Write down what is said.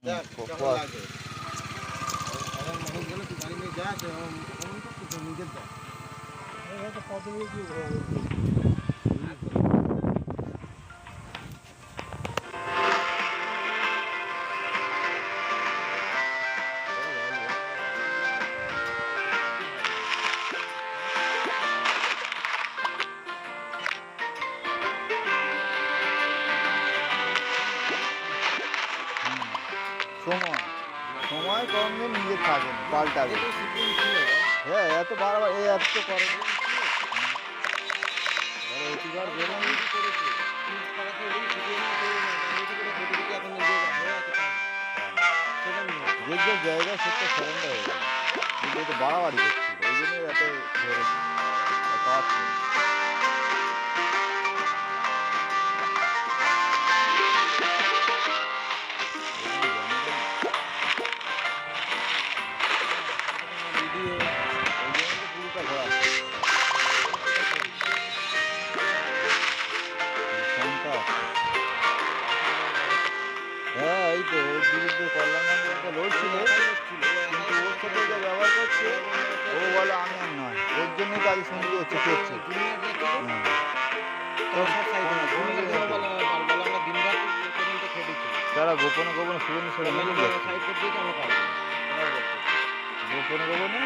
দেখ প- কেমন প- লাগে। আমার মানুষ গেলে তুই গাড়ি নিয়ে যাস নিজের দেখ সময় সময় কম দিন নিজে থাকেন পাল্টাবে। হ্যাঁ এত বারবার এই এত করে অতিবার গেলাম করেছে যে যে জায়গায় সেটা সেরেন্ডার হয়ে গেল, কিন্তু এটা বাড়াবাড়ি করছিল ওই জন্যই এত ধরেছে পাচ্ছে। পুরোটা ঘোরা সন্তাস। হ্যাঁ এই তো ওর বিরুদ্ধে কল্যাণগঞ্জে লড়ছিল, কিন্তু ওর সাথে যে ব্যবহার করছে ও বলে আমি আর নয়, ওর জন্যই কাজে সঙ্গী হচ্ছে করছে। তারা গোপনে গোপনে সুরেন্দ্র সাথে গোপনে গোপনে